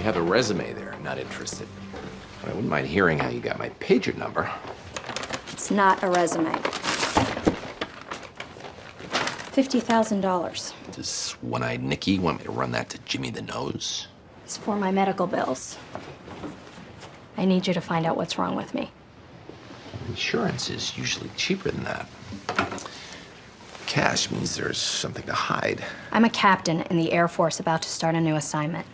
You have a resume there. I'm not interested. But I wouldn't mind hearing how you got my pager number. It's not a resume. $50,000. Does One-Eyed Nicky want me to run that to Jimmy the Nose? It's for my medical bills. I need you to find out what's wrong with me. Insurance is usually cheaper than that. Cash means there's something to hide. I'm a captain in the Air Force about to start a new assignment.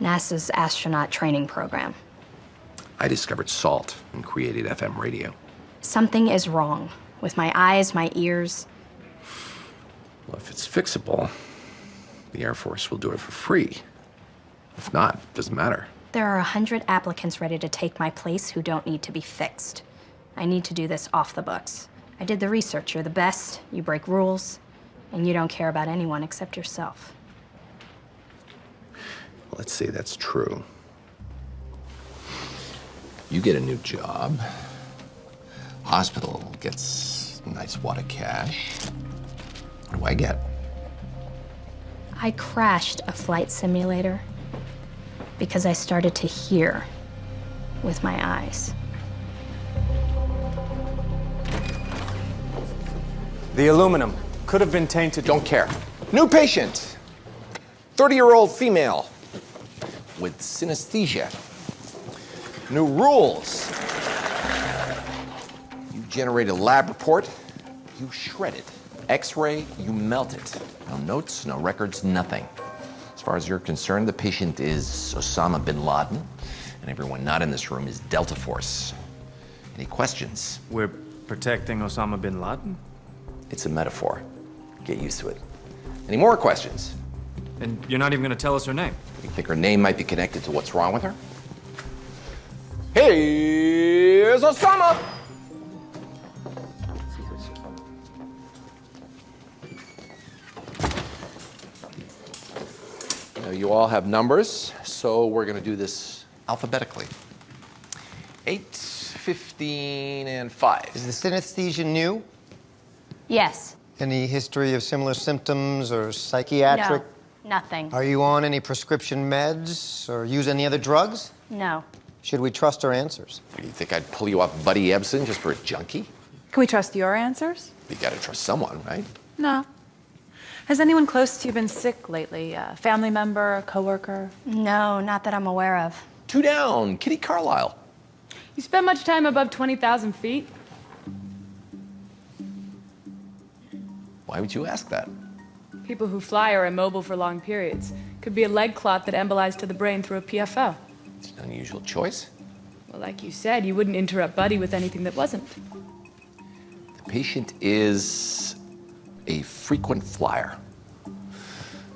NASA's astronaut training program. I discovered salt and created FM radio. Something is wrong with my eyes, my ears. Well, if it's fixable, the Air Force will do it for free. If not, it doesn't matter. There are 100 applicants ready to take my place who don't need to be fixed. I need to do this off the books. I did the research. You're the best, you break rules, and you don't care about anyone except yourself. Let's say that's true. You get a new job. Hospital gets a nice wad of cash. What do I get? I crashed a flight simulator because I started to hear with my eyes. The aluminum could have been tainted. Don't care. New patient. 30-year-old female with synesthesia. New rules. You generate a lab report, you shred it. X-ray, you melt it. No notes, no records, nothing. As far as you're concerned, the patient is Osama bin Laden, and everyone not in this room is Delta Force. Any questions? We're protecting Osama bin Laden? It's a metaphor. Get used to it. Any more questions? And you're not even gonna tell us her name? You think her name might be connected to what's wrong with her? Here's Osama! Now, you all have numbers, so we're gonna do this alphabetically. 8, 15, and 5. Is the synesthesia new? Yes. Any history of similar symptoms or psychiatric? No, nothing. Are you on any prescription meds or use any other drugs? No. Should we trust our answers? Do you think I'd pull you off Buddy Ebsen just for a junkie? Can we trust your answers? You gotta trust someone, right? No. Has anyone close to you been sick lately? A family member, a coworker? No, not that I'm aware of. 2 down, Kitty Carlisle. You spend much time above 20,000 feet? Why would you ask that? People who fly are immobile for long periods. Could be a leg clot that embolized to the brain through a PFO. It's an unusual choice. Well, like you said, you wouldn't interrupt Buddy with anything that wasn't. The patient is a frequent flyer.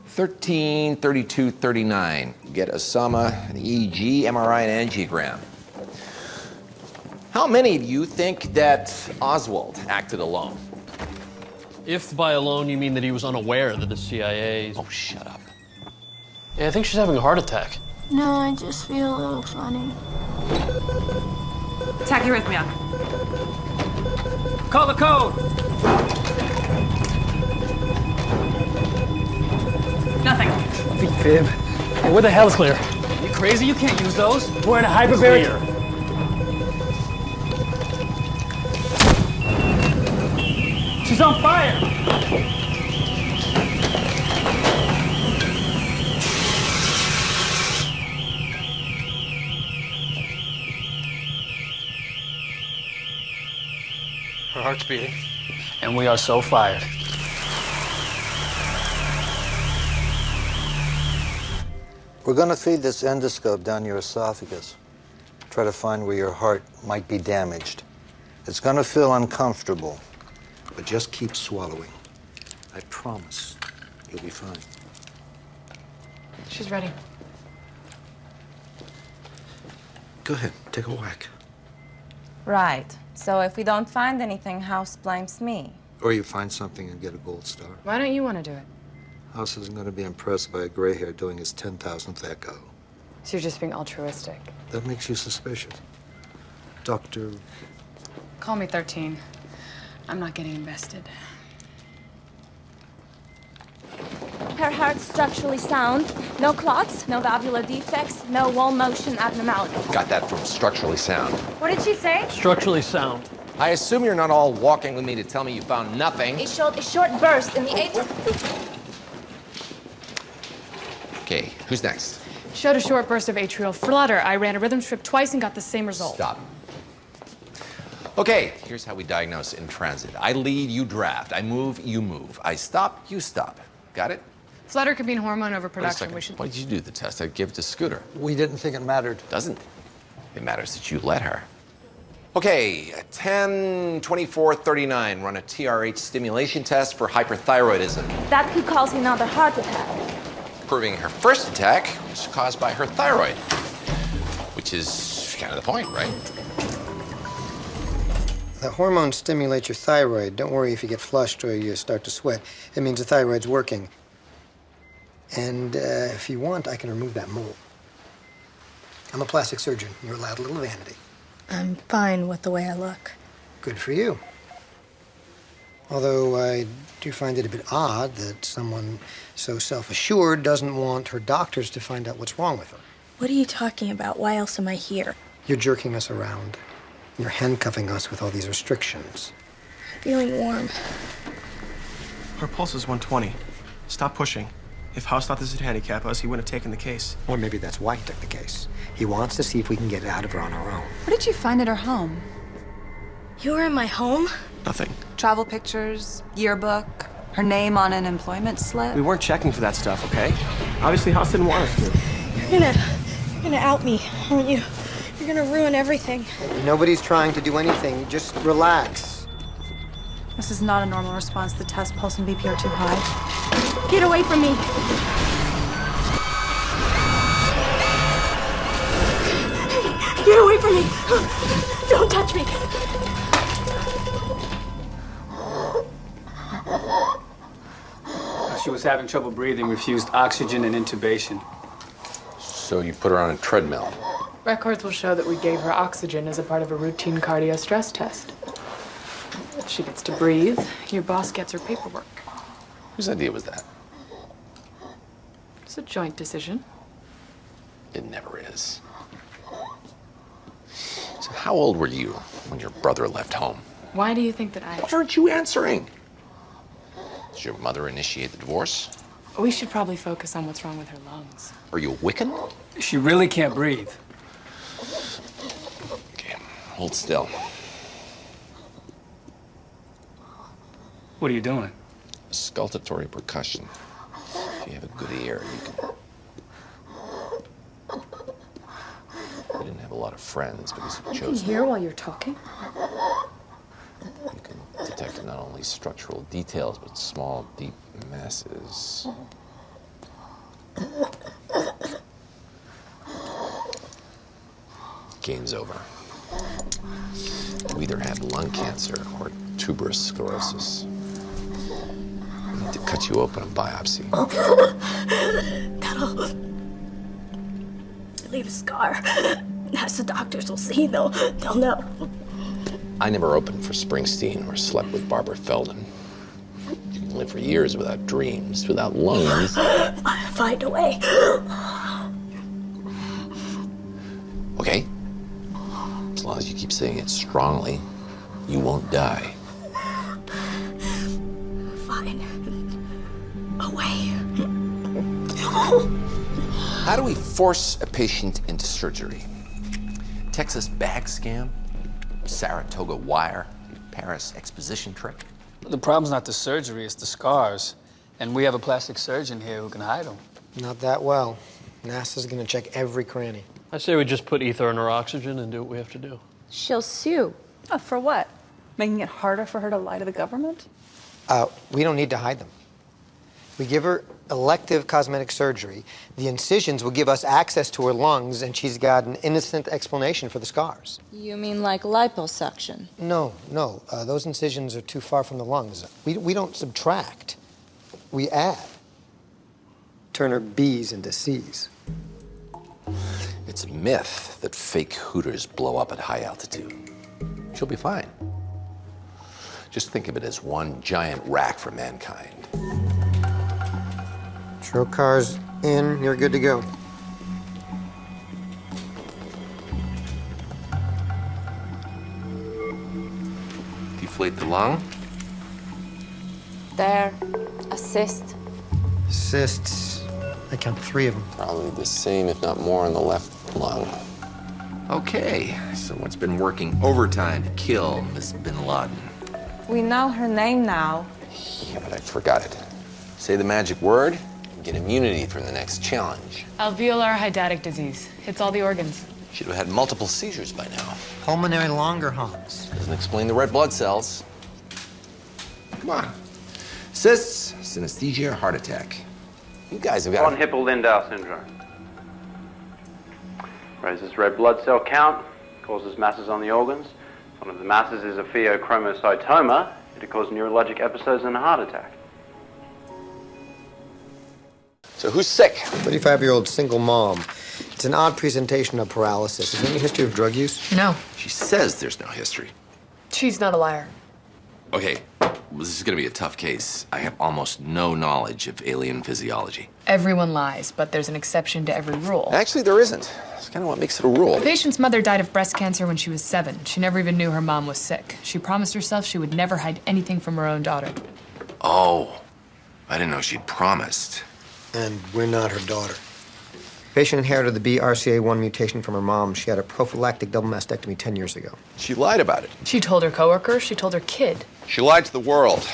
13, 32, 39. Get Osama an EEG, MRI, and angiogram. How many do you think that Oswald acted alone? If by alone you mean that he was unaware that the CIA... Oh, shut up. Yeah, I think she's having a heart attack. No, I just feel a little funny. Tachyarrhythmia. Call the code! Nothing. Fib. Hey, where the hell is Clear? You crazy? You can't use those. We're in a hyperbaric. She's on fire! Her heart's beating. And we are so fired. We're gonna feed this endoscope down your esophagus. Try to find where your heart might be damaged. It's gonna feel uncomfortable, but just keep swallowing. I promise you'll be fine. She's ready. Go ahead, take a whack. Right. So if we don't find anything, House blames me. Or you find something and get a gold star. Why don't you want to do it? House isn't gonna be impressed by a gray hair doing his 10,000th echo. So you're just being altruistic. That makes you suspicious. Dr. Call me 13. I'm not getting invested. Her heart's structurally sound. No clots, no valvular defects, no wall motion abnormalities. Got that from structurally sound. What did she say? Structurally sound. I assume you're not all walking with me to tell me you found nothing. It showed a short burst in the Okay, who's next? Showed a short burst of atrial flutter. I ran a rhythm strip twice and got the same result. Stop. Okay, here's how we diagnose in transit. I lead, you draft. I move, you move. I stop, you stop. Got it? Flutter could mean hormone Wait a overproduction. second. We should. Why did you do the test? I'd give it to Scooter. We didn't think it mattered. Doesn't. It matters that you let her. Okay, 10/24/39. Run a TRH stimulation test for hyperthyroidism, That could cause another heart attack. proving her first attack was caused by her thyroid, which is kind of the point, right? The hormones stimulate your thyroid. Don't worry if you get flushed or you start to sweat. It means the thyroid's working. And if you want, I can remove that mole. I'm a plastic surgeon. You're allowed a little vanity. I'm fine with the way I look. Good for you. Although I do find it a bit odd that someone so self-assured doesn't want her doctors to find out what's wrong with her. What are you talking about? Why else am I here? You're jerking us around. You're handcuffing us with all these restrictions. Feeling warm. Her pulse is 120. Stop pushing. If House thought this would handicap us, he wouldn't have taken the case. Or maybe that's why he took the case. He wants to see if we can get it out of her on our own. What did you find at her home? You were in my home? Nothing. Travel pictures, yearbook, her name on an employment slip? We weren't checking for that stuff, okay? Obviously, House didn't want us to. You're gonna out me, aren't you? You're gonna ruin everything. Nobody's trying to do anything. Just relax. This is not a normal response. The test pulse and BP are too high. Get away from me. Get away from me. Don't touch me. She was having trouble breathing, refused oxygen and intubation. So you put her on a treadmill. Records will show that we gave her oxygen as a part of a routine cardio stress test. If she gets to breathe, your boss gets her paperwork. Whose idea was that? It's a joint decision. It never is. So how old were you when your brother left home? Why do you think that Why aren't you answering? Did your mother initiate the divorce? We should probably focus on what's wrong with her lungs. Are you a Wiccan? She really can't breathe. Okay, hold still. What are you doing? Auscultatory percussion. If you have a good ear, you can... You didn't have a lot of friends because you You can chose hear while you're talking. You can detect not only structural details, but small, deep masses. Game's over. You either have lung cancer or tuberous sclerosis. We need to cut you open and biopsy. That'll leave a scar. As the doctors will see, they'll know. I never opened for Springsteen or slept with Barbara Feldon. You can live for years without dreams, without lungs. I'll find a way. Okay? As long as you keep saying it strongly, you won't die. Fine. Away. How do we force a patient into surgery? Texas bag scam? Saratoga wire? Paris exposition trick? The problem's not the surgery, it's the scars. And we have a plastic surgeon here who can hide them. Not that well. NASA's gonna check every cranny. I say we just put ether in her oxygen and do what we have to do. She'll sue. Oh, for what? Making it harder for her to lie to the government? We don't need to hide them. We give her elective cosmetic surgery. The incisions will give us access to her lungs, and she's got an innocent explanation for the scars. You mean like liposuction? No. Those incisions are too far from the lungs. We don't subtract. We add. Turn her B's into C's. It's a myth that fake hooters blow up at high altitude. She'll be fine. Just think of it as one giant rack for mankind. Throw cars in, you're good to go. Deflate the lung. There. Assist. Cysts. I count 3 of them. Probably the same, if not more, on the left lung. Okay, so what's been working overtime to kill Miss Bin Laden? We know her name now. Yeah, but I forgot it. Say the magic word, and get immunity for the next challenge. Alveolar hydatid disease. Hits all the organs. Should have had multiple seizures by now. Pulmonary Langerhans. Doesn't explain the red blood cells. Come on. Cysts, synesthesia, heart attack. You guys have got Von Hippel-Lindau syndrome. Raises red blood cell count, causes masses on the organs. One of the masses is a pheochromocytoma. It causes neurologic episodes and a heart attack. So who's sick? 35-year-old single mom. It's an odd presentation of paralysis. Is there any history of drug use? No. She says there's no history. She's not a liar. Okay, this is gonna be a tough case. I have almost no knowledge of alien physiology. Everyone lies, but there's an exception to every rule. Actually, there isn't. That's kind of what makes it a rule. The patient's mother died of breast cancer when she was 7. She never even knew her mom was sick. She promised herself she would never hide anything from her own daughter. Oh, I didn't know she'd promised. And we're not her daughter. Patient inherited the BRCA1 mutation from her mom. She had a prophylactic double mastectomy 10 years ago. She lied about it. She told her coworker, she told her kid. She lied to the world.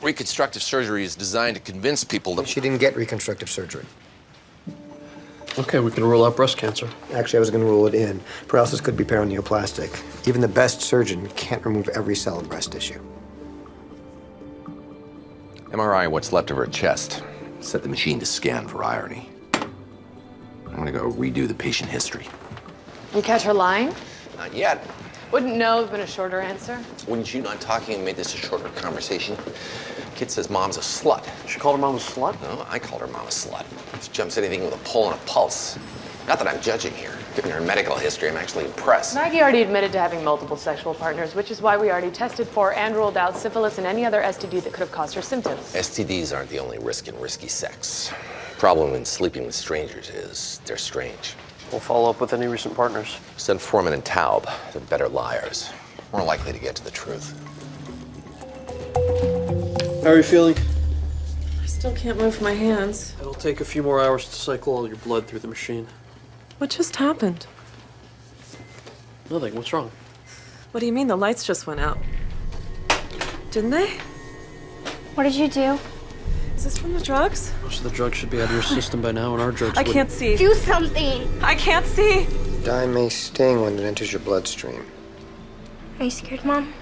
Reconstructive surgery is designed to convince people that... She didn't get reconstructive surgery. Okay, we can rule out breast cancer. Actually, I was going to rule it in. Paralysis could be paraneoplastic. Even the best surgeon can't remove every cell of breast tissue. MRI what's left of her chest. Set the machine to scan for irony. I'm gonna go redo the patient history. You catch her lying? Not yet. Wouldn't no have been a shorter answer? Wouldn't you not talking and made this a shorter conversation? Kid says mom's a slut. She called her mom a slut? No, I called her mom a slut. She jumps anything with a pull and a pulse. Not that I'm judging here. Given her medical history, I'm actually impressed. Maggie already admitted to having multiple sexual partners, which is why we already tested for and ruled out syphilis and any other STD that could have caused her symptoms. STDs aren't the only risk in risky sex. Problem in sleeping with strangers is they're strange. We'll follow up with any recent partners. Send Foreman and Taub. They're better liars. More likely to get to the truth. How are you feeling? I still can't move my hands. It'll take a few more hours to cycle all your blood through the machine. What just happened? Nothing. What's wrong? What do you mean? The lights just went out. Didn't they? What did you do? Is this from the drugs? Most of the drugs should be out of your system by now, and our drugs I can't see. Do something! I can't see! Dye may sting when it enters your bloodstream. Are you scared, Mom?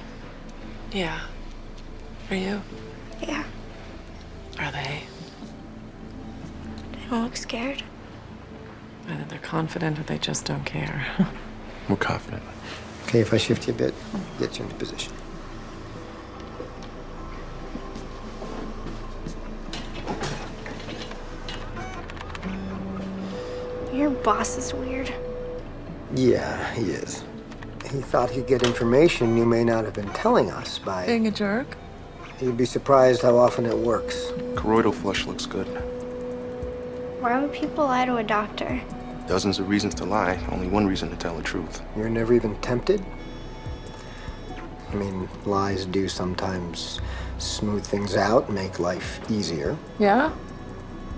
Yeah. Are you? Yeah. Are they? They don't look scared. Either they're confident or they just don't care. We're confident. Okay, if I shift you a bit, get you into position. Your boss is weird. Yeah, he is. He thought he'd get information you may not have been telling us by... Being a jerk? You'd be surprised how often it works. Choroidal flush looks good. Why would people lie to a doctor? Dozens of reasons to lie, only one reason to tell the truth. You're never even tempted? I mean, lies do sometimes smooth things out, make life easier. Yeah?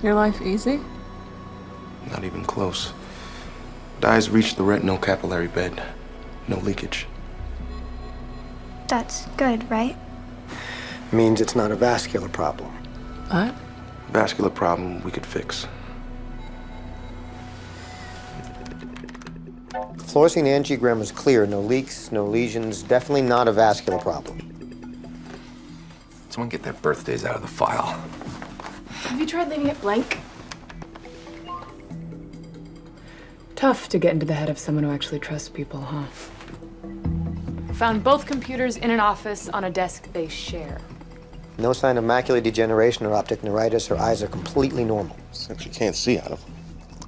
Your life easy? Not even close. Dyes reach the retinal capillary bed. No leakage. That's good, right? Means it's not a vascular problem. What? Vascular problem we could fix. Fluorescein angiogram is clear. No leaks, no lesions. Definitely not a vascular problem. Someone get their birthdays out of the file. Have you tried leaving it blank? Tough to get into the head of someone who actually trusts people, huh? Found both computers in an office on a desk they share. No sign of macular degeneration or optic neuritis. Her eyes are completely normal. Except she can't see out of them.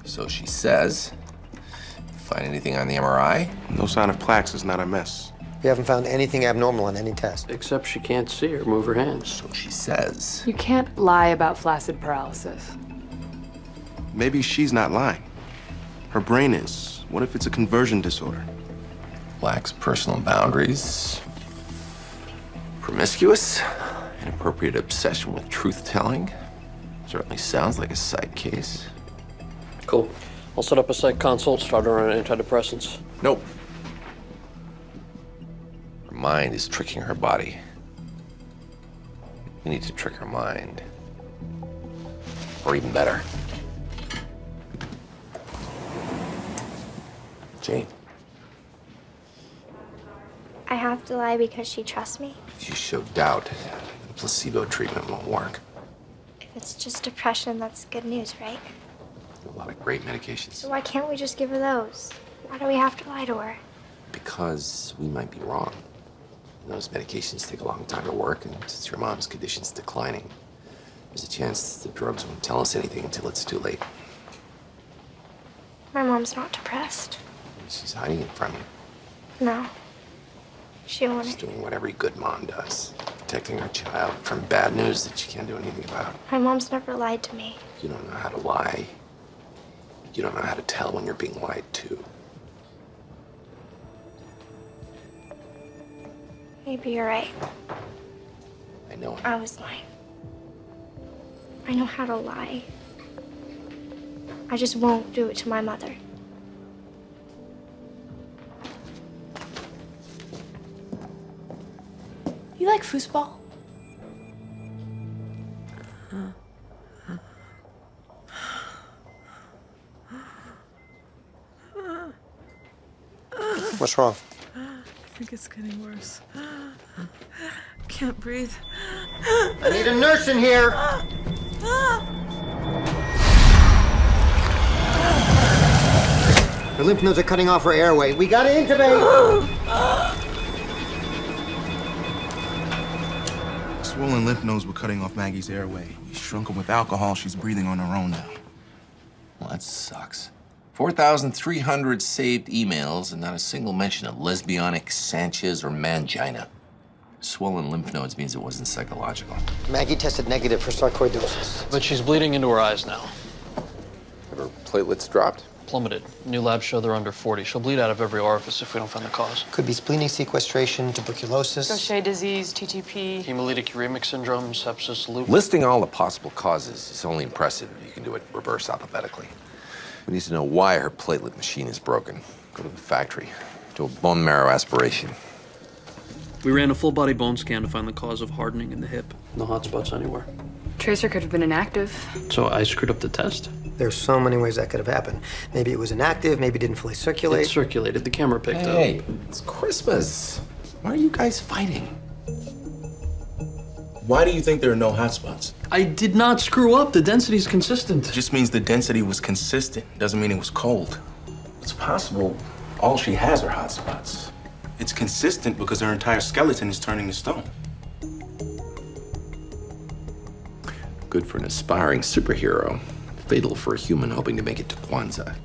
So she says. Find anything on the MRI? No sign of plaques is not a mess. We haven't found anything abnormal on any test. Except she can't see or move her hands. So she says. You can't lie about flaccid paralysis. Maybe she's not lying. Her brain is. What if it's a conversion disorder? Lacks personal boundaries. Promiscuous. Inappropriate obsession with truth-telling. Certainly sounds like a psych case. Cool. I'll set up a psych consult, start her on antidepressants. Nope. Her mind is tricking her body. We need to trick her mind. Or even better. Jane. I have to lie because she trusts me? If you show doubt, the placebo treatment won't work. If it's just depression, that's good news, right? A lot of great medications. So why can't we just give her those? Why do we have to lie to her? Because we might be wrong. Those medications take a long time to work, and since your mom's condition's declining, there's a chance the drugs won't tell us anything until it's too late. My mom's not depressed. She's hiding it from you. No. She won't. She's doing what every good mom does. Protecting her child from bad news that she can't do anything about. My mom's never lied to me. You don't know how to lie. You don't know how to tell when you're being lied to. Maybe you're right. I know. I was lying. I know how to lie. I just won't do it to my mother. You like foosball? What's wrong? I think it's getting worse. Can't breathe. I need a nurse in here. Her lymph nodes are cutting off her airway. We gotta intubate. Swollen lymph nodes were cutting off Maggie's airway. We shrunk them with alcohol. She's breathing on her own now. Well, that sucks. 4,300 saved emails and not a single mention of lesbianic, Sanchez, or mangina. Swollen lymph nodes means it wasn't psychological. Maggie tested negative for sarcoidosis. But she's bleeding into her eyes now. Have her platelets dropped? Plummeted. New labs show they're under 40. She'll bleed out of every orifice if we don't find the cause. Could be splenic sequestration, tuberculosis. Gaucher disease, TTP. Hemolytic uremic syndrome, sepsis, lupus. Listing all the possible causes is only impressive if you can do it reverse alphabetically. We need to know why her platelet machine is broken. Go to the factory, do a bone marrow aspiration. We ran a full-body bone scan to find the cause of hardening in the hip. No hot spots anywhere. Tracer could have been inactive. So I screwed up the test? There's so many ways that could have happened. Maybe it was inactive, maybe it didn't fully circulate. It circulated. The camera picked up. Hey, it's Christmas. Why are you guys fighting? Why do you think there are no hotspots? I did not screw up. The density's consistent. It just means the density was consistent. Doesn't mean it was cold. It's possible all she has are hotspots. It's consistent because her entire skeleton is turning to stone. Good for an aspiring superhero. Fatal for a human hoping to make it to Kwanzaa.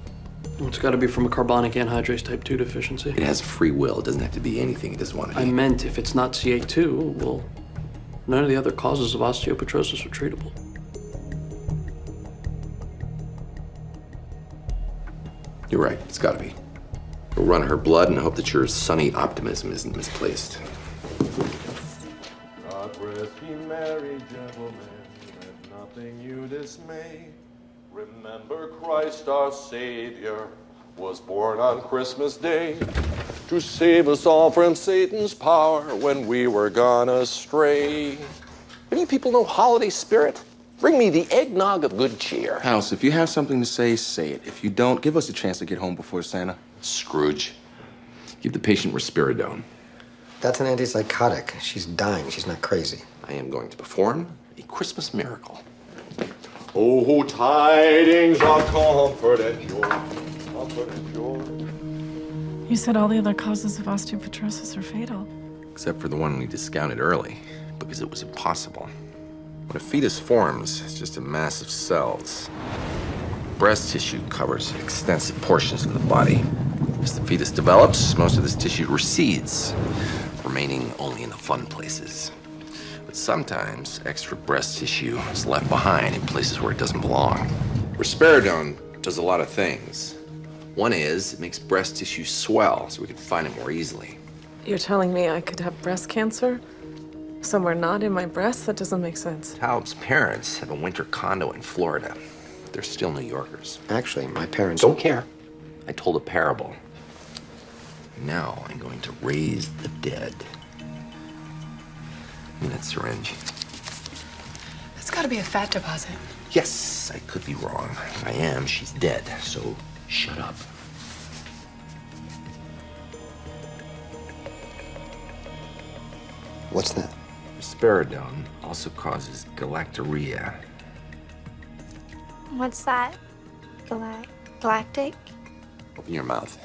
Well, it's got to be from a carbonic anhydrase type 2 deficiency. It has free will. It doesn't have to be anything it doesn't want to be. I meant if it's not CA2, well, none of the other causes of osteopetrosis are treatable. You're right. It's got to be. We'll run her blood and hope that your sunny optimism isn't misplaced. God rest ye merry gentlemen, let nothing you dismay. Remember Christ our Savior was born on Christmas Day to save us all from Satan's power when we were gone astray. Any you people know holiday spirit? Bring me the eggnog of good cheer. House, if you have something to say, say it. If you don't, give us a chance to get home before Santa. Scrooge. Give the patient risperidone. That's an antipsychotic. She's dying. She's not crazy. I am going to perform a Christmas miracle. Oh, tidings of comfort and joy, comfort and joy. You said all the other causes of osteopetrosis are fatal. Except for the one we discounted early, because it was impossible. When a fetus forms, it's just a mass of cells. Breast tissue covers extensive portions of the body. As the fetus develops, most of this tissue recedes, remaining only in the fun places. But sometimes extra breast tissue is left behind in places where it doesn't belong. Risperidone does a lot of things. One is it makes breast tissue swell so we can find it more easily. You're telling me I could have breast cancer? Somewhere not in my breast? That doesn't make sense. Taub's parents have a winter condo in Florida. They're still New Yorkers. Actually, my parents don't care. I told a parable. Now I'm going to raise the dead. Give me that syringe. That's gotta be a fat deposit. Yes, I could be wrong. If I am, she's dead, so shut up. What's that? Risperidone also causes galactorrhea. What's that? Galactic? Open your mouth.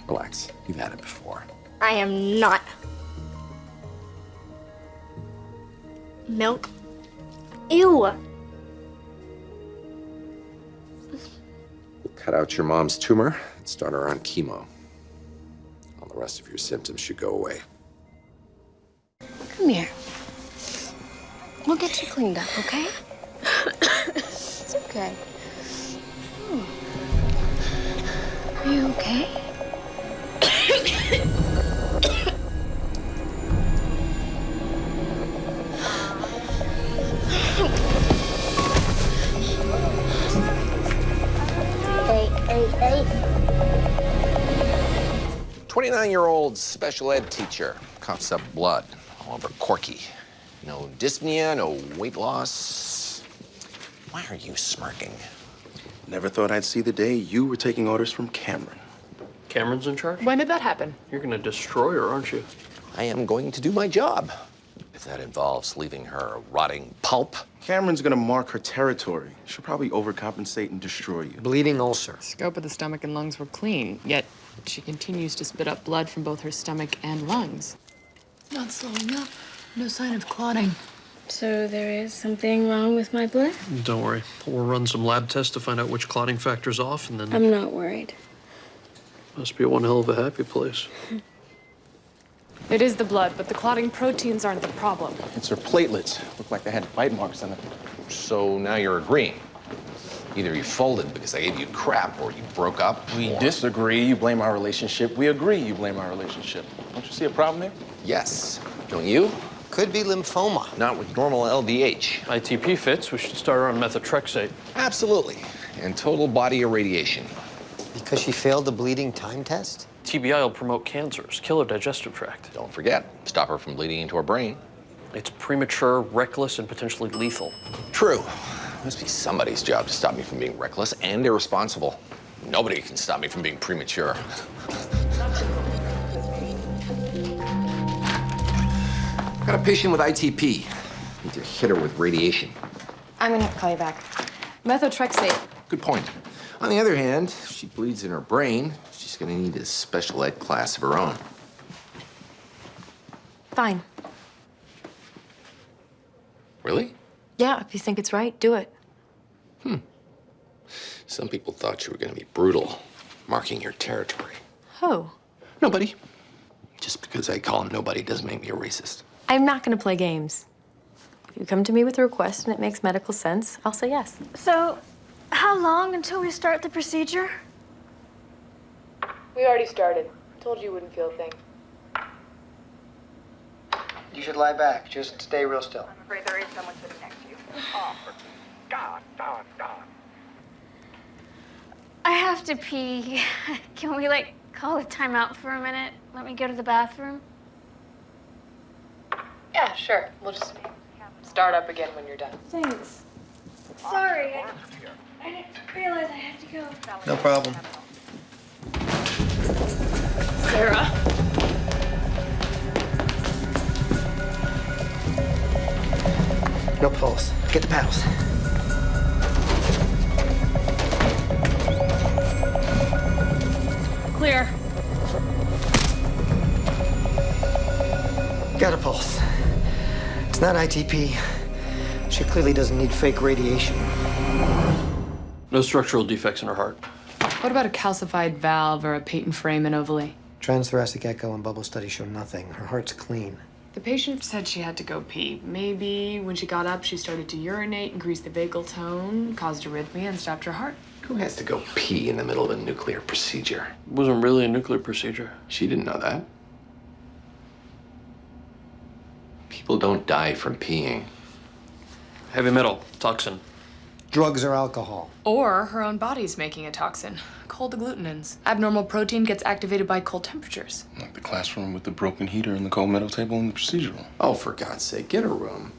Relax. You've had it before. I am not. Milk? Ew. We'll cut out your mom's tumor and start her on chemo. All the rest of your symptoms should go away. Come here. We'll get you cleaned up, okay? It's okay. Are you okay? Hey. 29-year-old special ed teacher coughs up blood all over Corky. No dyspnea, no weight loss. Why are you smirking? Never thought I'd see the day you were taking orders from Cameron. Cameron's in charge? When did that happen? You're gonna destroy her, aren't you? I am going to do my job. If that involves leaving her a rotting pulp. Cameron's gonna mark her territory. She'll probably overcompensate and destroy you. Bleeding ulcer. Scope of the stomach and lungs were clean, yet she continues to spit up blood from both her stomach and lungs. Not slowing up. No sign of clotting. So there is something wrong with my blood? Don't worry. We'll run some lab tests to find out which clotting factor's off, and then... I'm not worried. Must be one hell of a happy place. It is the blood, but the clotting proteins aren't the problem. It's her platelets. Look like they had bite marks on them. So now you're agreeing. Either you folded because I gave you crap, or you broke up. We or... disagree, you blame our relationship. We agree, you blame our relationship. Don't you see a problem there? Yes. Don't you? Could be lymphoma. Not with normal LDH. ITP fits. We should start her on methotrexate. Absolutely. And total body irradiation. Because she failed the bleeding time test? TBI will promote cancers, kill her digestive tract. Don't forget, stop her from bleeding into her brain. It's premature, reckless, and potentially lethal. True. Must be somebody's job to stop me from being reckless and irresponsible. Nobody can stop me from being premature. Got a patient with ITP. Need to hit her with radiation. I'm gonna have to call you back. Methotrexate. Good point. On the other hand, if she bleeds in her brain, she's gonna need a special ed class of her own. Fine. Really? Yeah, if you think it's right, do it. Some people thought you were gonna be brutal, marking your territory. Who? Nobody. Just because I call him nobody doesn't make me a racist. I'm not going to play games. If you come to me with a request and it makes medical sense, I'll say yes. So, how long until we start the procedure? We already started. Told you wouldn't feel a thing. You should lie back. Just stay real still. I'm afraid there is someone sitting next to you. Oh, for God. I have to pee. Can we, call a timeout for a minute? Let me go to the bathroom? Yeah, sure. We'll just start up again when you're done. Thanks. Sorry, I didn't realize I had to go. No problem. Sarah. No pulse. Get the paddles. Clear. Got a pulse. It's not ITP. She clearly doesn't need fake radiation. No structural defects in her heart. What about a calcified valve or a patent frame and ovally? Transthoracic echo and bubble studies show nothing. Her heart's clean. The patient said she had to go pee. Maybe when she got up, she started to urinate, increased the vagal tone, caused arrhythmia, and stopped her heart. Who has to go pee in the middle of a nuclear procedure? It wasn't really a nuclear procedure. She didn't know that. People don't die from peeing. Heavy metal, toxin. Drugs or alcohol. Or her own body's making a toxin, cold agglutinins. Abnormal protein gets activated by cold temperatures. Like the classroom with the broken heater and the cold metal table in the procedure room. Oh, for God's sake, get a room.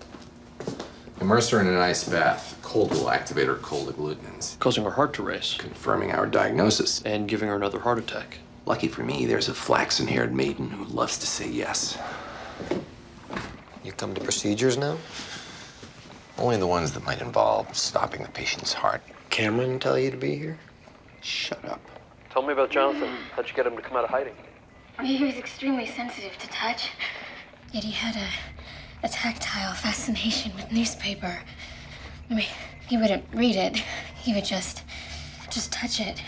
Immerse her in an ice bath. Cold will activate her cold agglutinins. Causing her heart to race. Confirming our diagnosis. And giving her another heart attack. Lucky for me, there's a flaxen-haired maiden who loves to say yes. You come to procedures now? Only the ones that might involve stopping the patient's heart. Cameron tell you to be here? Shut up. Tell me about Jonathan. How'd you get him to come out of hiding? He was extremely sensitive to touch, yet he had a tactile fascination with newspaper. I mean, he wouldn't read it. He would just touch it,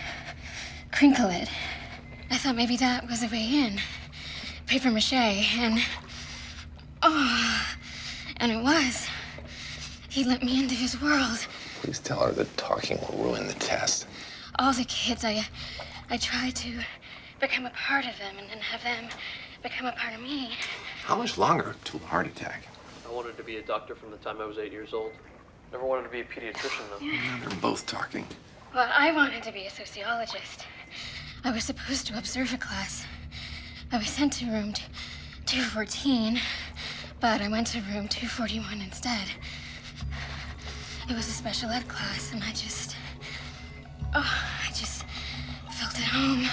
crinkle it. I thought maybe that was a way in. Paper mache, and it was. He let me into his world. Please tell her that talking will ruin the test. All the kids, I tried to become a part of them and have them become a part of me. How much longer till a heart attack? I wanted to be a doctor from the time I was 8 years old. Never wanted to be a pediatrician, though. Now they're both talking. Well, I wanted to be a sociologist. I was supposed to observe a class. I was sent to room 214, but I went to room 241 instead. It was a special ed class, and I just felt at home.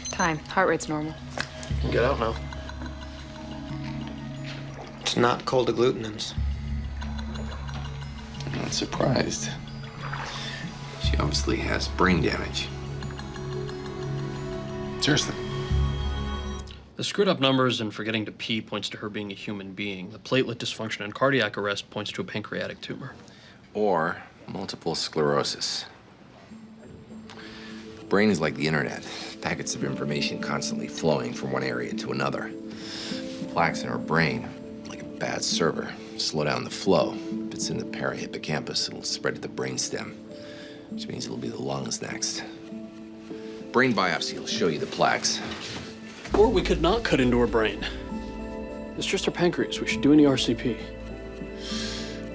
Time. Heart rate's normal. You can get out now. It's not cold agglutinins. I'm not surprised. She obviously has brain damage. Seriously. The screwed up numbers and forgetting to pee points to her being a human being. The platelet dysfunction and cardiac arrest points to a pancreatic tumor. Or multiple sclerosis. The brain is like the internet. Packets of information constantly flowing from one area to another. Plaques in her brain, like a bad server, slow down the flow. If it's in the parahippocampus, it'll spread to the brainstem, which means it'll be the lungs next. Brain biopsy will show you the plaques. Or we could not cut into her brain. It's just her pancreas. We should do an ERCP.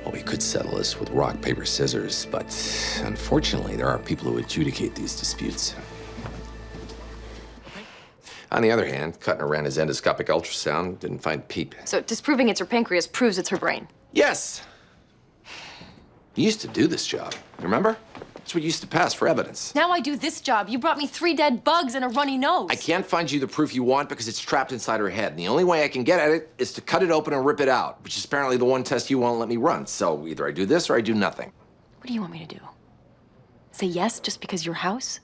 Well, we could settle this with rock, paper, scissors, but unfortunately, there are people who adjudicate these disputes. On the other hand, cutting around his endoscopic ultrasound didn't find peep. So disproving it's her pancreas proves it's her brain. Yes! You used to do this job, remember? That's what you used to pass for evidence. Now I do this job. You brought me 3 dead bugs and a runny nose. I can't find you the proof you want because it's trapped inside her head. And the only way I can get at it is to cut it open and rip it out, which is apparently the one test you won't let me run. So either I do this or I do nothing. What do you want me to do? Say yes just because your house?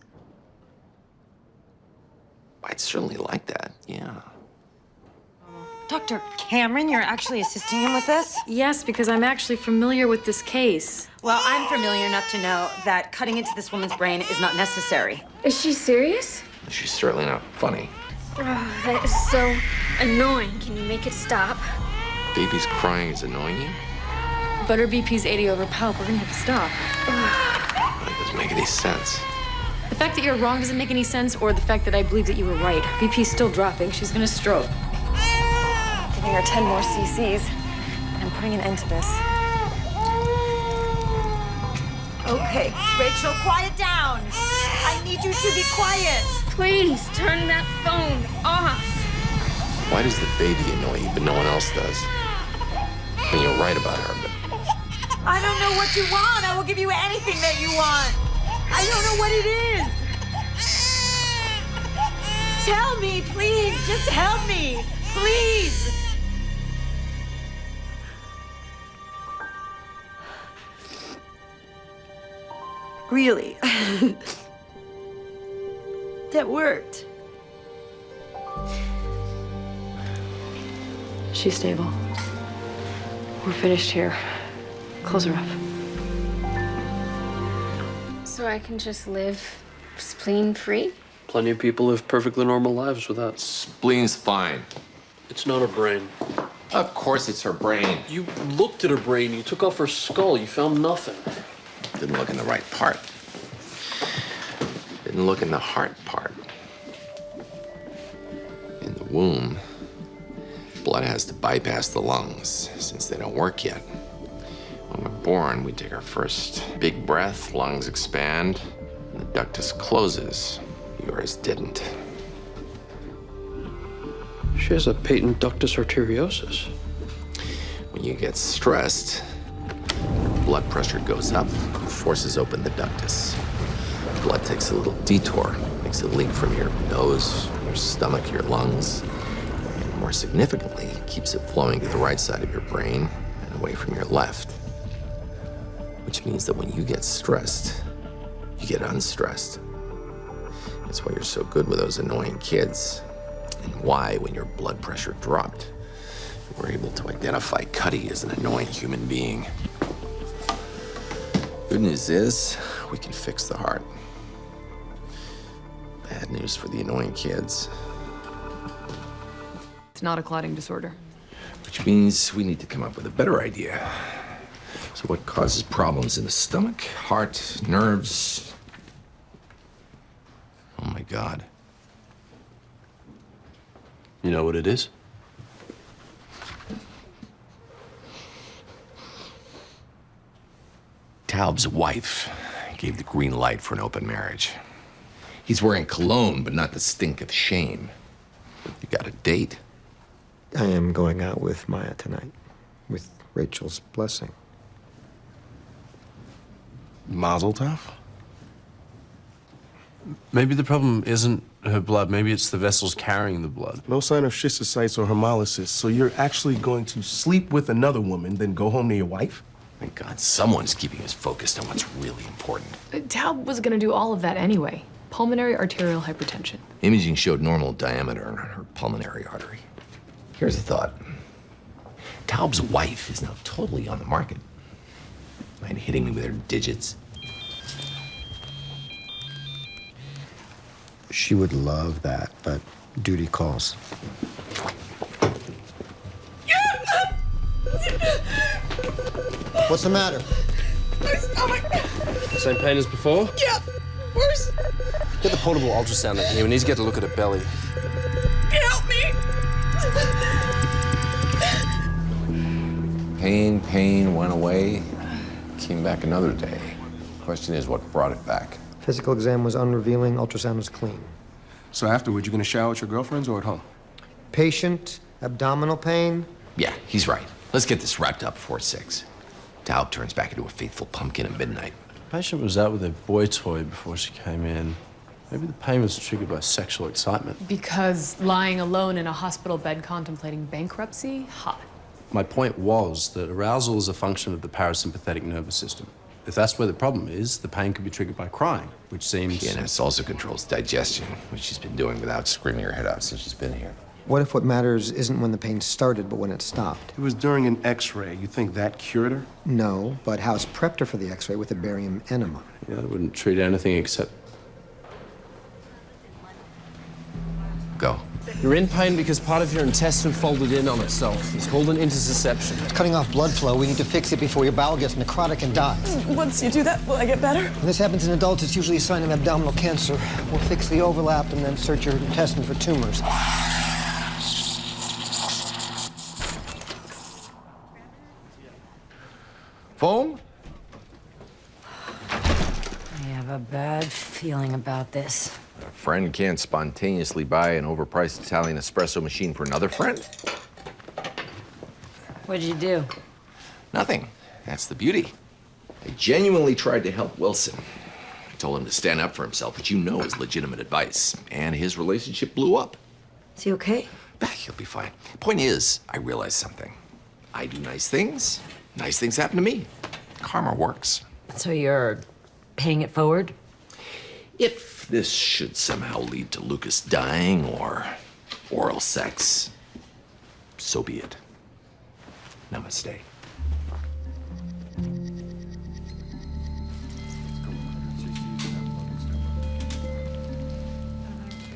I'd certainly like that, yeah. Dr. Cameron, you're actually assisting him with this? Yes, because I'm actually familiar with this case. Well, I'm familiar enough to know that cutting into this woman's brain is not necessary. Is she serious? She's certainly not funny. Oh, that is so annoying. Can you make it stop? Baby's crying is annoying you? But her BP's 80 over palp. We're gonna have to stop. That doesn't make any sense. The fact that you're wrong doesn't make any sense, or the fact that I believe that you were right. Her BP's still dropping. She's gonna stroke. Giving her 10 more cc's. I'm putting an end to this. Okay, Rachel, quiet down. I need you to be quiet. Please turn that phone off. Why does the baby annoy you, but no one else does? I mean, you're right about her, but... I don't know what you want. I will give you anything that you want. I don't know what it is. Tell me, please. Just help me. Please. Really? That worked. She's stable. We're finished here. Close her up. So I can just live spleen-free? Plenty of people live perfectly normal lives without. Spleen's fine. It's not a brain. Of course it's her brain. You looked at her brain, you took off her skull, you found nothing. Didn't look in the right part. Didn't look in the heart part. In the womb, blood has to bypass the lungs since they don't work yet. When we're born, we take our first big breath, lungs expand, and the ductus closes. Yours didn't. She has a patent ductus arteriosus. When you get stressed, blood pressure goes up, forces open the ductus. Blood takes a little detour, makes a link from your nose, your stomach, your lungs, and more significantly, keeps it flowing to the right side of your brain and away from your left. Which means that when you get stressed, you get unstressed. That's why you're so good with those annoying kids, and why, when your blood pressure dropped, you were able to identify Cuddy as an annoying human being. Good news is, we can fix the heart. Bad news for the annoying kids. It's not a clotting disorder. Which means we need to come up with a better idea. So what causes problems in the stomach, heart, nerves? Oh my God. You know what it is? Taub's wife gave the green light for an open marriage. He's wearing cologne, but not the stink of shame. You got a date? I am going out with Maya tonight, with Rachel's blessing. Mazel tov? Maybe the problem isn't her blood. Maybe it's the vessels carrying the blood. No sign of schistocytes or hemolysis, so you're actually going to sleep with another woman, then go home to your wife? Thank God someone's keeping us focused on what's really important. Taub was gonna do all of that anyway. Pulmonary arterial hypertension. Imaging showed normal diameter in her pulmonary artery. Here's a thought. Taub's wife is now totally on the market. Mind hitting me with her digits? She would love that, but duty calls. What's the matter? My stomach. Same pain as before? Yeah, worse. Get the portable ultrasound in here. We need to get a look at her belly. Help me. Pain went away, came back another day. Question is, what brought it back? Physical exam was unrevealing, ultrasound was clean. So afterward, you're gonna shower at your girlfriend's or at home? Patient, abdominal pain. Yeah, he's right. Let's get this wrapped up before 6. Taub turns back into a faithful pumpkin at midnight. The patient was out with her boy toy before she came in. Maybe the pain was triggered by sexual excitement. Because lying alone in a hospital bed contemplating bankruptcy? Hot. My point was that arousal is a function of the parasympathetic nervous system. If that's where the problem is, the pain could be triggered by crying, which seems... PNS also controls digestion, which she's been doing without screaming her head off since she's been here. What if what matters isn't when the pain started, but when it stopped? It was during an x-ray. You think that cured her? No, but House prepped her for the x-ray with a barium enema. Yeah, it wouldn't treat anything except... Go. You're in pain because part of your intestine folded in on itself. It's called an interception. It's cutting off blood flow. We need to fix it before your bowel gets necrotic and dies. Once you do that, will I get better? When this happens in adults, it's usually a sign of abdominal cancer. We'll fix the overlap and then search your intestine for tumors. Foam? I have a bad feeling about this. A friend can't spontaneously buy an overpriced Italian espresso machine for another friend? What'd you do? Nothing. That's the beauty. I genuinely tried to help Wilson. I told him to stand up for himself, which you know is legitimate advice. And his relationship blew up. Is he okay? He'll be fine. Point is, I realized something. I do nice things happen to me. Karma works. So you're paying it forward? If this should somehow lead to Lucas dying or oral sex, so be it. Namaste.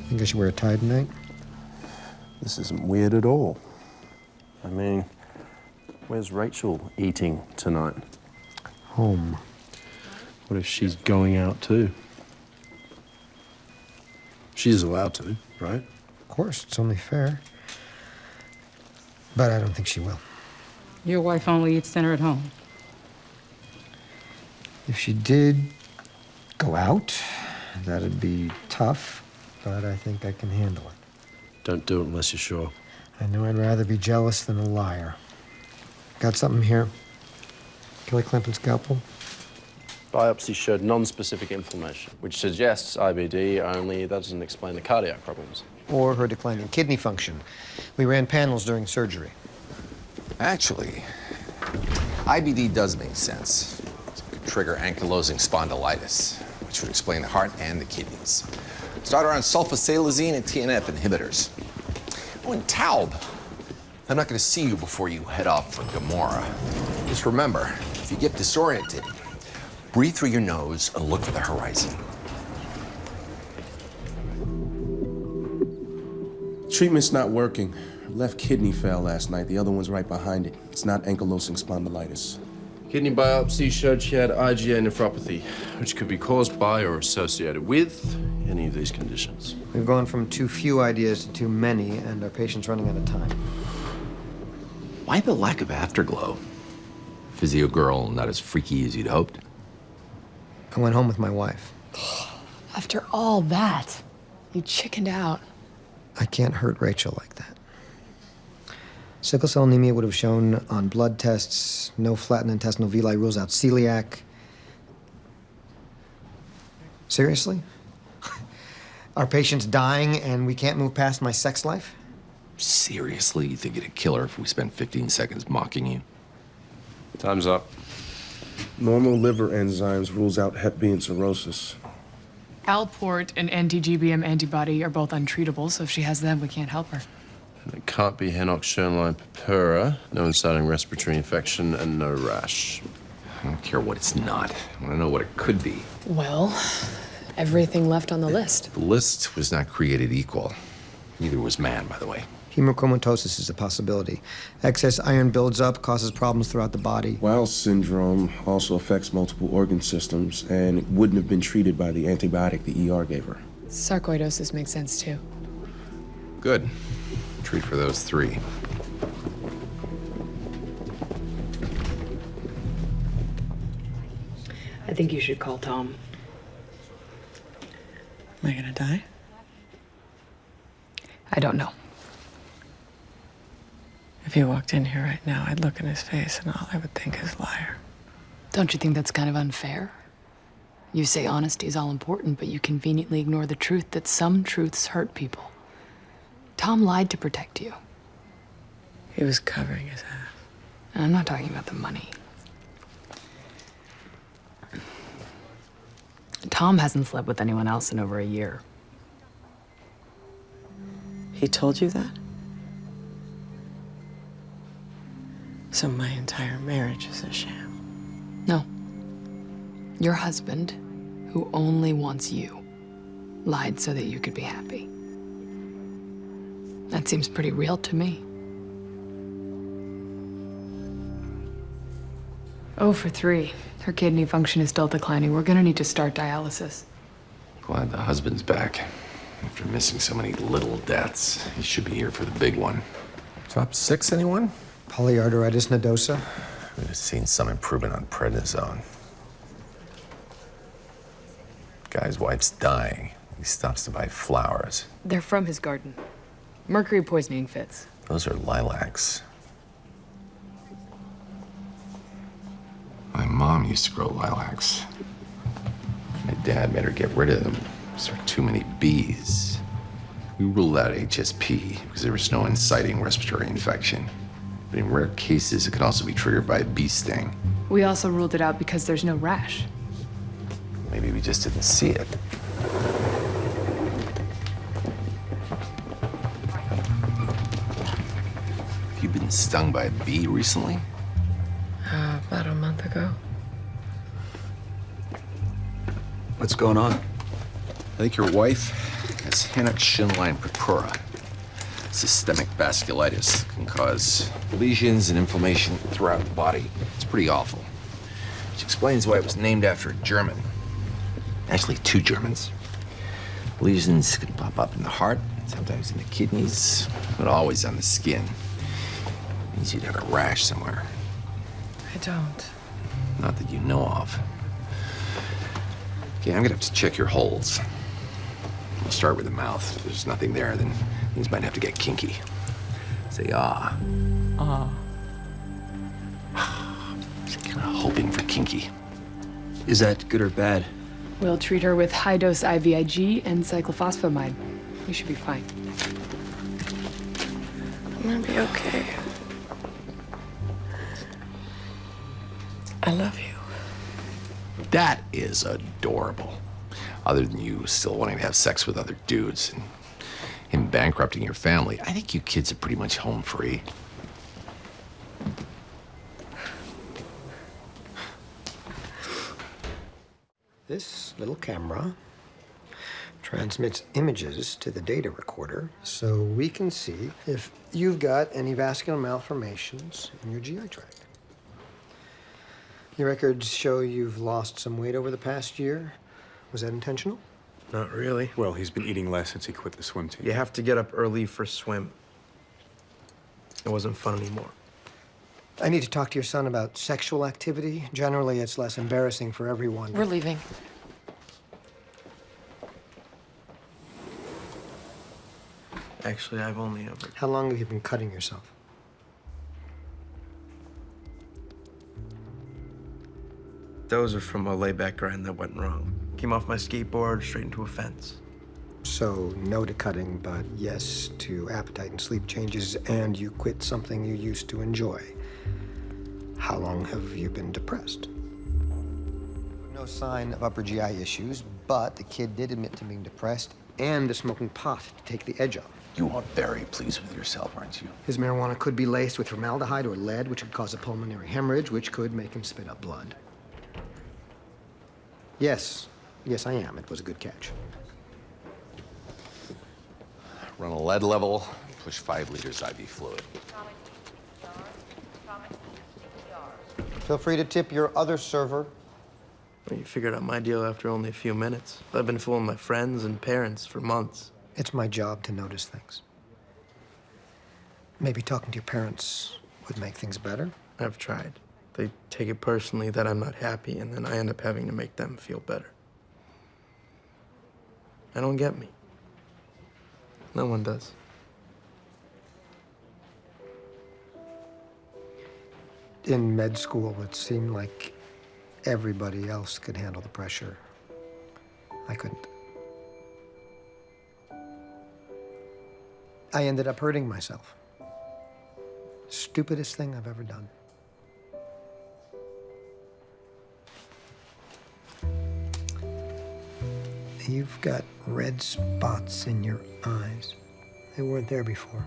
Think I should wear a tie tonight? This isn't weird at all. I mean, Where's Rachel eating tonight? Home. What if she's going out too? She's allowed to, right? Of course, it's only fair. But I don't think she will. Your wife only eats dinner at home. If she did go out, that'd be tough, but I think I can handle it. Don't do it unless you're sure. I know I'd rather be jealous than a liar. Got something here. Kelly Clinton's scalpel. Biopsy showed non-specific inflammation, which suggests IBD, only that doesn't explain the cardiac problems. Or her declining kidney function. We ran panels during surgery. Actually, IBD does make sense. It could trigger ankylosing spondylitis, which would explain the heart and the kidneys. Start her on sulfasalazine and TNF inhibitors. Oh, and Taub. I'm not going to see you before you head off for Gomorrah. Just remember, if you get disoriented, breathe through your nose and look for the horizon. Treatment's not working. Her left kidney fell last night. The other one's right behind it. It's not ankylosing spondylitis. Kidney biopsy showed she had IgA nephropathy, which could be caused by or associated with any of these conditions. We've gone from too few ideas to too many, and our patient's running out of time. Why the lack of afterglow? Physio girl not as freaky as you'd hoped? I went home with my wife. After all that, you chickened out. I can't hurt Rachel like that. Sickle cell anemia would have shown on blood tests. No flattened intestinal villi rules out celiac. Seriously? Our patient's dying and we can't move past my sex life? Seriously, you think it'd kill her if we spent 15 seconds mocking you? Time's up. Normal liver enzymes rules out Hep B and cirrhosis. Alport and anti-GBM antibody are both untreatable, so if she has them, we can't help her. And it can't be Henoch-Schönlein purpura, no inciting respiratory infection, and no rash. I don't care what it's not. I want to know what it could be. Well, everything left on the list. The list was not created equal. Neither was man, by the way. Hemochromatosis is a possibility. Excess iron builds up, causes problems throughout the body. Wells syndrome also affects multiple organ systems and wouldn't have been treated by the antibiotic the ER gave her. Sarcoidosis makes sense, too. Good. Treat for those three. I think you should call Tom. Am I gonna die? I don't know. If he walked in here right now, I'd look in his face and all I would think is liar. Don't you think that's kind of unfair? You say honesty is all important, but you conveniently ignore the truth that some truths hurt people. Tom lied to protect you. He was covering his ass. And I'm not talking about the money. Tom hasn't slept with anyone else in over a year. He told you that? So my entire marriage is a sham. No. Your husband, who only wants you, lied so that you could be happy. That seems pretty real to me. 0 for 3. Her kidney function is still declining. We're gonna need to start dialysis. Glad the husband's back. After missing so many little deaths, he should be here for the big one. Top 6, anyone? Polyarteritis nodosa. We'd have seen some improvement on prednisone. Guy's wife's dying. He stops to buy flowers. They're from his garden. Mercury poisoning fits. Those are lilacs. My mom used to grow lilacs. My dad made her get rid of them. There were too many bees. We ruled out HSP because there was no inciting respiratory infection. But in rare cases, it could also be triggered by a bee sting. We also ruled it out because there's no rash. Maybe we just didn't see it. Have you been stung by a bee recently? About a month ago. What's going on? I think your wife has Henoch-Schönlein purpura. Systemic vasculitis can cause lesions and inflammation throughout the body. It's pretty awful. Which explains why it was named after a German. Actually, 2 Germans. Lesions can pop up in the heart, sometimes in the kidneys, but always on the skin. Means you'd have a rash somewhere. I don't. Not that you know of. Okay, I'm gonna have to check your holes. We'll start with the mouth. If there's nothing there, then things might have to get kinky. Say ah. Ah. Just kind of hoping for kinky. Is that good or bad? We'll treat her with high-dose IVIG and cyclophosphamide. You should be fine. I'm gonna be okay. I love you. That is adorable. Other than you still wanting to have sex with other dudes and him bankrupting your family, I think you kids are pretty much home free. This little camera transmits images to the data recorder so we can see if you've got any vascular malformations in your GI tract. Your records show you've lost some weight over the past year. Was that intentional? Not really. Well, he's been eating less since he quit the swim team. You have to get up early for swim. It wasn't fun anymore. I need to talk to your son about sexual activity. Generally, it's less embarrassing for everyone. We're leaving. Actually, I've only ever... How long have you been cutting yourself? Those are from a layback grind that went wrong. Came off my skateboard straight into a fence. So, no to cutting, but yes to appetite and sleep changes, and you quit something you used to enjoy. How long have you been depressed? No sign of upper GI issues, but the kid did admit to being depressed and to smoking pot to take the edge off. You are very pleased with yourself, aren't you? His marijuana could be laced with formaldehyde or lead, which could cause a pulmonary hemorrhage, which could make him spit up blood. Yes. Yes, I am. It was a good catch. Run a lead level, push 5 liters IV fluid. Feel free to tip your other server. Well, you figured out my deal after only a few minutes. I've been fooling my friends and parents for months. It's my job to notice things. Maybe talking to your parents would make things better? I've tried. They take it personally that I'm not happy, and then I end up having to make them feel better. They don't get me. No one does. In med school, it seemed like everybody else could handle the pressure. I couldn't. I ended up hurting myself. Stupidest thing I've ever done. You've got red spots in your eyes. They weren't there before.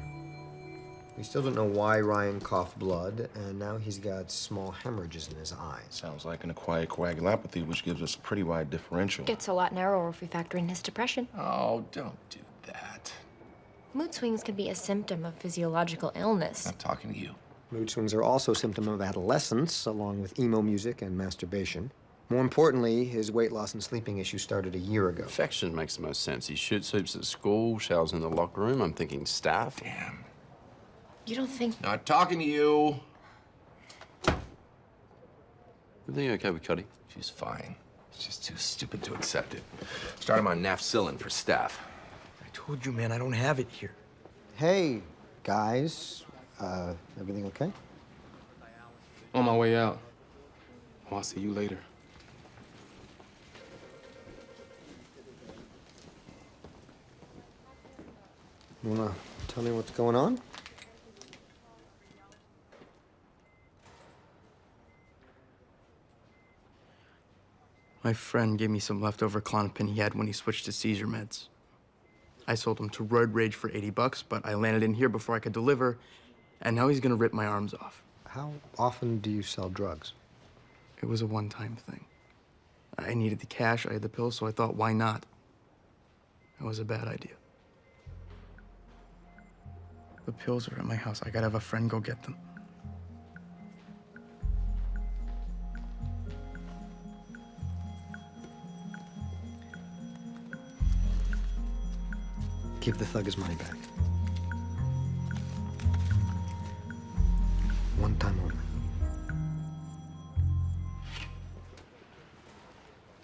We still don't know why Ryan coughed blood, and now he's got small hemorrhages in his eyes. Sounds like an acquired coagulopathy, which gives us a pretty wide differential. Gets a lot narrower if we factor in his depression. Oh, don't do that. Mood swings can be a symptom of physiological illness. I'm talking to you. Mood swings are also a symptom of adolescence, along with emo music and masturbation. More importantly, his weight loss and sleeping issues started a year ago. Affection makes the most sense. He shoots hoops at school, showers in the locker room. I'm thinking staff. Damn. You don't think... Not talking to you. Everything okay with Cuddy? She's fine. She's just too stupid to accept it. Start him on nafcillin for staff. I told you, man, I don't have it here. Hey, guys. Everything okay? On my way out. Oh, I'll see you later. You wanna tell me what's going on? My friend gave me some leftover Klonopin he had when he switched to seizure meds. I sold him to Roid Rage for $80, but I landed in here before I could deliver, and now he's gonna rip my arms off. How often do you sell drugs? It was a one-time thing. I needed the cash, I had the pills, so I thought, why not? That was a bad idea. The pills are at my house. I gotta have a friend go get them. Give the thug his money back. One time only.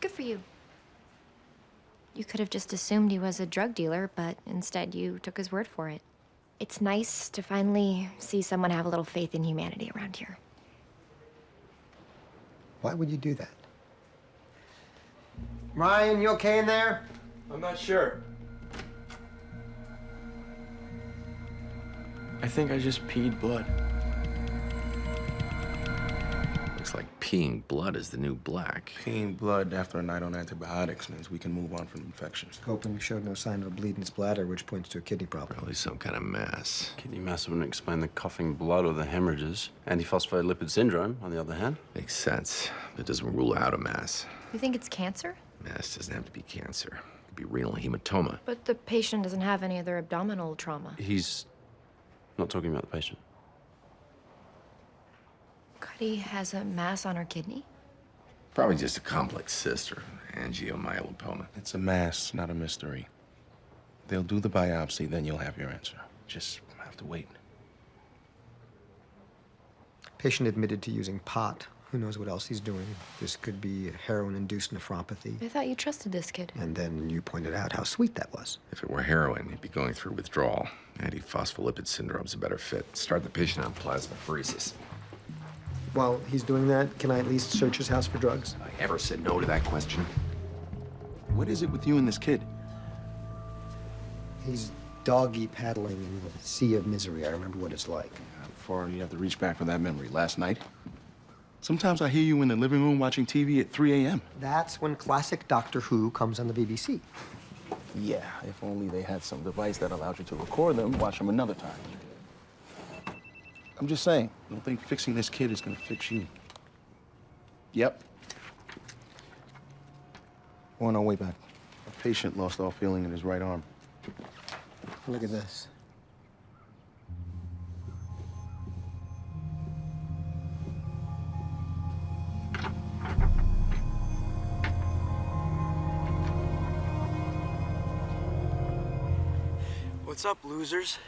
Good for you. You could have just assumed he was a drug dealer, but instead you took his word for it. It's nice to finally see someone have a little faith in humanity around here. Why would you do that? Ryan, you okay in there? I'm not sure. I think I just peed blood. Looks like peeing blood is the new black. Peeing blood after a night on antibiotics means we can move on from infections. Scoping showed no sign of a bleed in his bladder, which points to a kidney problem. Probably some kind of mass. Kidney mass wouldn't explain the coughing blood or the hemorrhages. Antiphospholipid syndrome, on the other hand. Makes sense. It doesn't rule out a mass. You think it's cancer? Mass doesn't have to be cancer. It could be renal hematoma. But the patient doesn't have any other abdominal trauma. He's not talking about the patient. Cuddy has a mass on her kidney? Probably just a complex cyst or angiomyolipoma. It's a mass, not a mystery. They'll do the biopsy, then you'll have your answer. Just have to wait. Patient admitted to using pot. Who knows what else he's doing? This could be heroin-induced nephropathy. I thought you trusted this kid. And then you pointed out how sweet that was. If it were heroin, he'd be going through withdrawal. Antiphospholipid syndrome's a better fit. Start the patient on plasmapheresis. While he's doing that, can I at least search his house for drugs? I ever said no to that question? What is it with you and this kid? He's doggy paddling in the sea of misery. I remember what it's like. How far do you have to reach back for that memory? Last night? Sometimes I hear you in the living room watching TV at 3 a.m. That's when classic Doctor Who comes on the BBC. Yeah, if only they had some device that allowed you to record them, watch them another time. I'm just saying, I don't think fixing this kid is gonna fix you. Yep. On our way back, a patient lost all feeling in his right arm. Look at this. What's up, losers?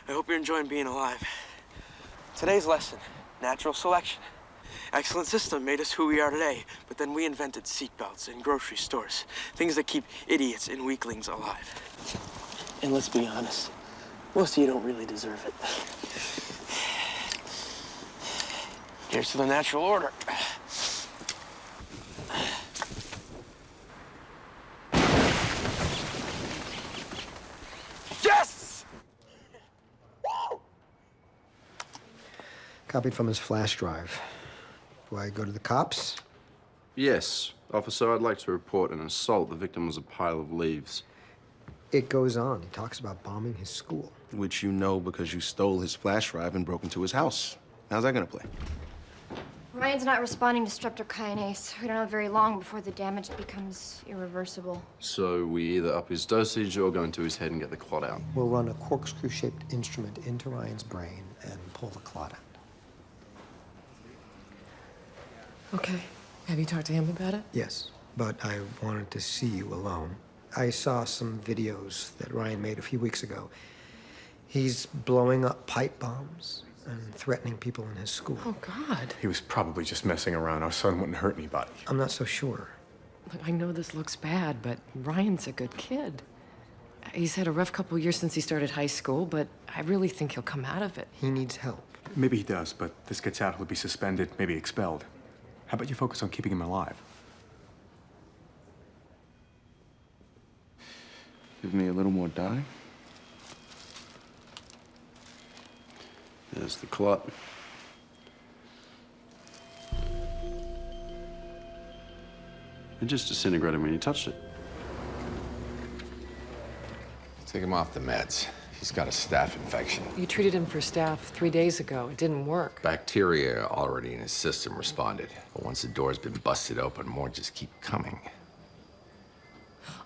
I hope you're enjoying being alive. Today's lesson, natural selection. Excellent system made us who we are today, but then we invented seatbelts in grocery stores, things that keep idiots and weaklings alive. And let's be honest, most of you don't really deserve it. Here's to the natural order. Yes! Copied from his flash drive. Do I go to the cops? Yes. Officer, I'd like to report an assault. The victim was a pile of leaves. It goes on. He talks about bombing his school. Which you know because you stole his flash drive and broke into his house. How's that gonna play? Ryan's not responding to streptokinase. We don't have very long before the damage becomes irreversible. So we either up his dosage or go into his head and get the clot out. We'll run a corkscrew-shaped instrument into Ryan's brain and pull the clot out. Okay. Have you talked to him about it? Yes, but I wanted to see you alone. I saw some videos that Ryan made a few weeks ago. He's blowing up pipe bombs and threatening people in his school. Oh, God. He was probably just messing around. Our son wouldn't hurt anybody. I'm not so sure. Look, I know this looks bad, but Ryan's a good kid. He's had a rough couple years since he started high school, but I really think he'll come out of it. He needs help. Maybe he does, but this gets out, he'll be suspended, maybe expelled. How about you focus on keeping him alive? Give me a little more dye. There's the clot. It just disintegrated when you touched it. Take him off the meds. He's got a staph infection. You treated him for staph 3 days ago. It didn't work. Bacteria already in his system responded. But once the door's been busted open, more just keep coming.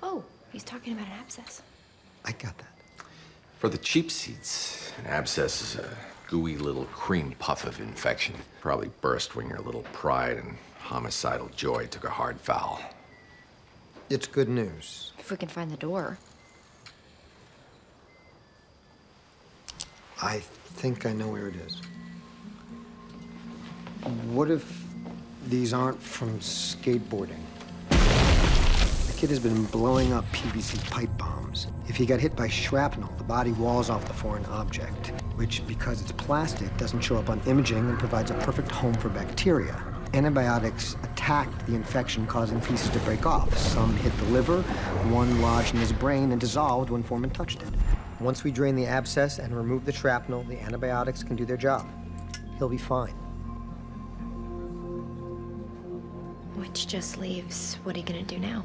Oh, he's talking about an abscess. I got that. For the cheap seats, An abscess is a gooey little cream puff of infection. Probably burst when your little pride and homicidal joy took a hard foul. It's good news. If we can find the door. I think I know where it is. What if these aren't from skateboarding? The kid has been blowing up PVC pipe bombs. If he got hit by shrapnel, the body walls off the foreign object, which, because it's plastic, doesn't show up on imaging and provides a perfect home for bacteria. Antibiotics attacked the infection, causing pieces to break off. Some hit the liver, one lodged in his brain and dissolved when Foreman touched it. Once we drain the abscess and remove the shrapnel, the antibiotics can do their job. He'll be fine. Which just leaves, what are you gonna do now?